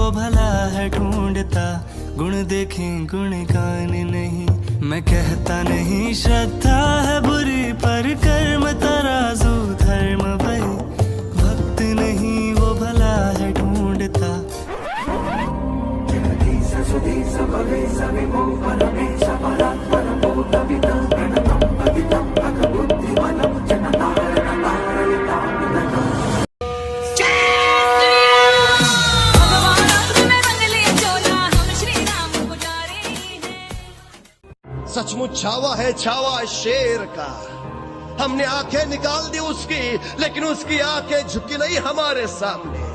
वो भला है ढूंढता, गुण देखें गुणगान नहीं। मैं कहता नहीं श्रद्धा है बुरी, पर कर्म तराजू धर्म भई। भक्त नहीं वो भला है ढूंढता। सचमुच छावा है छावा शेर का। हमने आंखें निकाल दी उसकी, लेकिन उसकी आंखें झुकी नहीं हमारे सामने।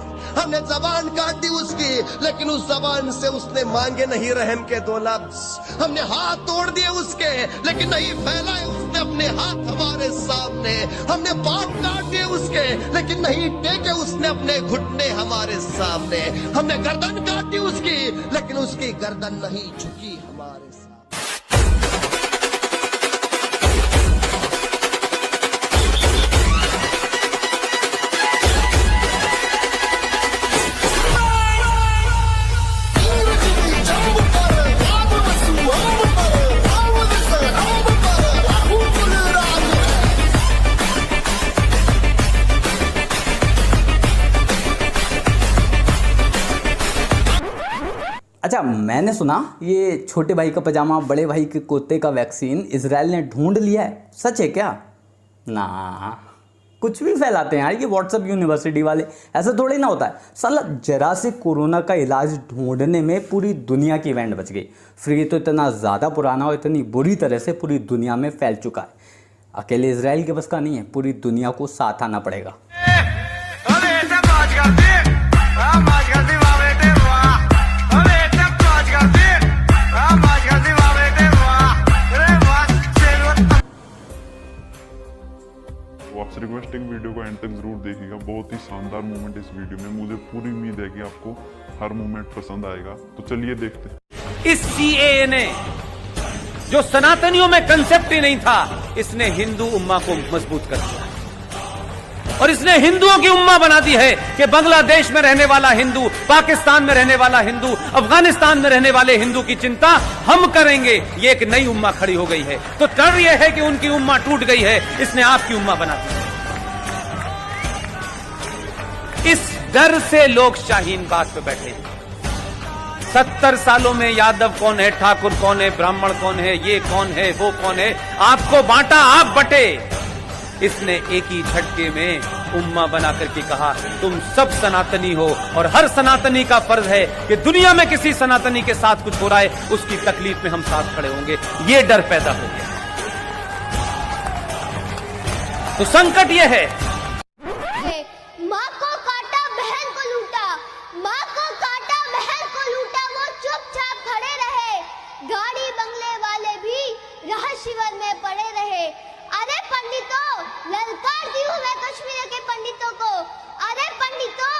हमने जबान काट दी उसकी, लेकिन उस जबान से उसने मांगे नहीं रहम के दो लफ्ज। हमने हाथ तोड़ दिए उसके, लेकिन नहीं फैलाए उसने अपने हाथ हमारे सामने। हमने पांव काट दिए उसके, लेकिन नहीं टेके उसने अपने घुटने हमारे सामने। हमने गर्दन काट दी उसकी, लेकिन उसकी गर्दन नहीं झुकी हमारे सामने। अच्छा, मैंने सुना ये छोटे भाई का पजामा बड़े भाई के कुत्ते का वैक्सीन इजराइल ने ढूंढ लिया है। सच है क्या? ना, कुछ भी फैलाते हैं यार ये व्हाट्सएप यूनिवर्सिटी वाले। ऐसा थोड़ी ना होता है साला। जरा से कोरोना का इलाज ढूंढने में पूरी दुनिया की इवेंट बच गई। फिर ये तो इतना ज़्यादा पुराना और इतनी बुरी तरह से पूरी दुनिया में फैल चुका है। अकेले इजराइल के बस का नहीं है, पूरी दुनिया को साथ आना पड़ेगा। आपसे रिक्वेस्ट है कि वीडियो को एंड तक जरूर देखिएगा। बहुत ही शानदार मोमेंट इस वीडियो में। मुझे पूरी उम्मीद है कि आपको हर मोमेंट पसंद आएगा। तो चलिए देखते हैं। इस सीएए ने जो सनातनियों में कंसेप्ट ही नहीं था, इसने हिंदू उम्मा को मजबूत कर दिया और इसने हिंदुओं की उम्मा बना दी है कि बांग्लादेश में रहने वाला हिंदू, पाकिस्तान में रहने वाला हिंदू, अफगानिस्तान में रहने वाले हिंदू की चिंता हम करेंगे। ये एक नई उम्मा खड़ी हो गई है। तो डर यह है कि उनकी उम्मा टूट गई है, इसने आपकी उम्मा बना दी। इस डर से लोग शाहीन बाग पे बैठे हैं। 70 सालों में यादव कौन है, ठाकुर कौन है, ब्राह्मण कौन है, ये कौन है, वो कौन है, आपको बांटा, आप बटे। इसने एक ही झटके में उम्मा बना करके कहा तुम सब सनातनी हो और हर सनातनी का फर्ज है कि दुनिया में किसी सनातनी के साथ कुछ हो रहा है उसकी तकलीफ में हम साथ खड़े होंगे। ये डर पैदा हो गया। तो संकट ये है, माँ को काटा बहन को लूटा, माँ को काटा बहन को लूटा, वो चुपचाप खड़े रहे। गाड़ी बंगले वाले भी राह शिविर में पड़े रहे। अरे पंडितों, ललकारती हूँ मैं कश्मीर के पंडितों को। अरे पंडितों,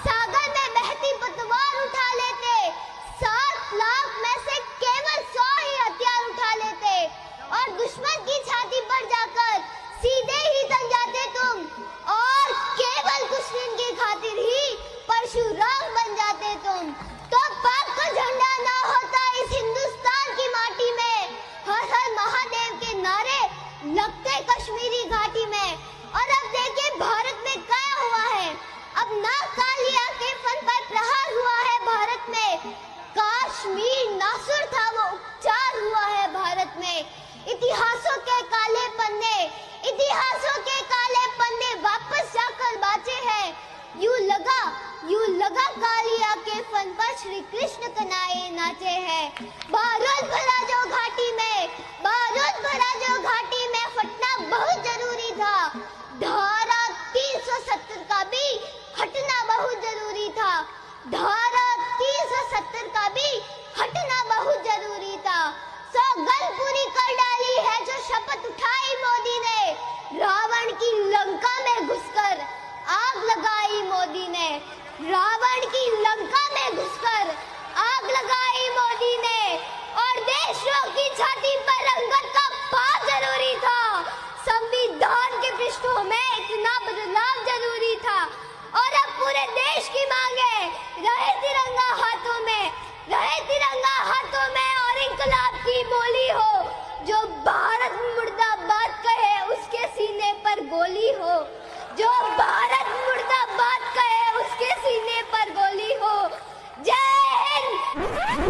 सागर में बहती पतवार उठा लेते, 7 लाख में से केवल 100 ही हथियार उठा लेते और दुश्मन की छाती पर जाकर सीधे ही तल जाते तुम।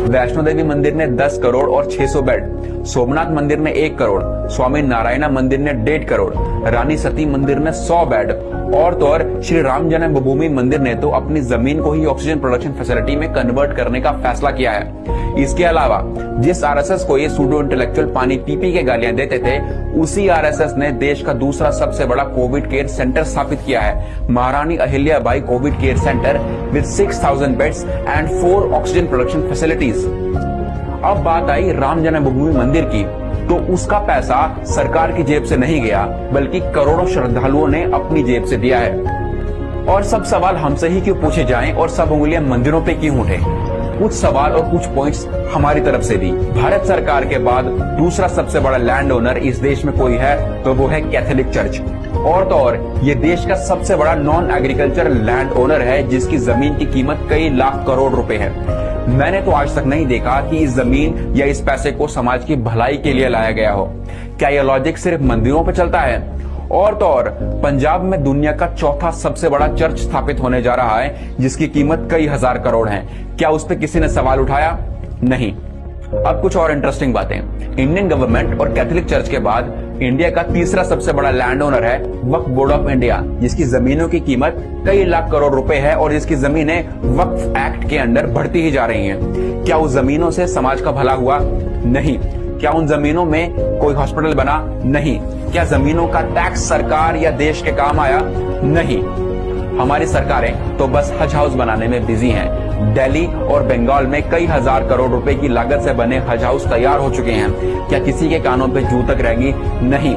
वैष्णो देवी मंदिर ने 10 करोड़ और 600 बेड, सोमनाथ मंदिर ने 1 करोड़, स्वामी नारायणा मंदिर ने 1.5 करोड़, रानी सती मंदिर ने 100 बेड और तो और श्री राम जन्मभूमि मंदिर ने तो अपनी जमीन को ही ऑक्सीजन प्रोडक्शन फैसिलिटी में कन्वर्ट करने का फैसला किया है। इसके अलावा जिस आरएसएस को ये सूडो इंटेलेक्चुअल पानी पी के गालियां देते थे, उसी आरएसएस ने देश का दूसरा सबसे बड़ा कोविड केयर सेंटर स्थापित किया है, महारानी Ahilyabai Covid care centre with 6000 beds and 4 oxygen production facilities. अब बात आई राम जन्मभूमि मंदिर की, तो उसका पैसा सरकार की जेब से नहीं गया, बल्कि करोड़ों श्रद्धालुओं ने अपनी जेब से दिया है। और सब सवाल हमसे ही क्यों पूछे जाएं और सब उंगलियां मंदिरों पे क्यों उठे? कुछ सवाल और कुछ पॉइंट्स हमारी तरफ से भी। भारत सरकार के बाद दूसरा सबसे बड़ा लैंड ओनर इस देश में कोई है तो वो है कैथोलिक चर्च। और तो और ये देश का सबसे बड़ा नॉन एग्रीकल्चर लैंड ओनर है, जिसकी जमीन की कीमत कई लाख करोड़ रुपए है। मैंने तो आज तक नहीं देखा कि इस जमीन या इस पैसे को समाज की भलाई के लिए लाया गया हो। क्या यह लॉजिक सिर्फ मंदिरों पर चलता है? और तो और पंजाब में दुनिया का चौथा सबसे बड़ा चर्च स्थापित होने जा रहा है, जिसकी कीमत कई हजार करोड़ है। क्या उस पर किसी ने सवाल उठाया? नहीं। अब कुछ और इंटरेस्टिंग बातें। इंडियन गवर्नमेंट और कैथोलिक चर्च के बाद इंडिया का तीसरा सबसे बड़ा लैंड ओनर है वक्फ बोर्ड ऑफ इंडिया, जिसकी जमीनों की कीमत कई लाख करोड़ रुपए है और जिसकी जमीनें वक्फ एक्ट के अंडर बढ़ती ही जा रही हैं। क्या उस जमीनों से समाज का भला हुआ? नहीं। क्या उन जमीनों में कोई हॉस्पिटल बना? नहीं। क्या जमीनों का टैक्स सरकार या देश के काम आया? नहीं। हमारी सरकारें तो बस हज हाउस बनाने में बिजी हैं। दिल्ली और बंगाल में कई हजार करोड़ रुपए की लागत से बने हज हाउस तैयार हो चुके हैं। क्या किसी के कानों पे जू तक रहेंगी? नहीं।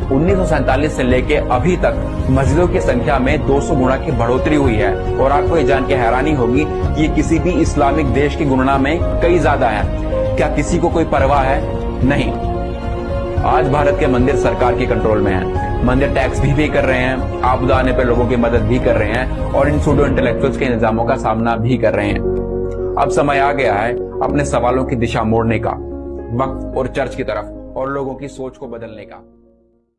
1947 से लेके अभी तक मस्जिदों की संख्या में 200 गुना की बढ़ोतरी हुई है और आपको ये जान के हैरानी होगी कि ये किसी भी इस्लामिक देश की गणना में कई ज्यादा है। क्या किसी को कोई परवाह है? नहीं। आज भारत के मंदिर सरकार के कंट्रोल में है। मंदिर टैक्स भी पे कर रहे हैं, आपदा आने पर लोगों की मदद भी कर रहे हैं और इन सूडो इंटेलेक्चुअल्स के इंतजामों का सामना भी कर रहे हैं। अब समय आ गया है अपने सवालों की दिशा मोड़ने का, वक्फ और चर्च की तरफ और लोगों की सोच को बदलने का।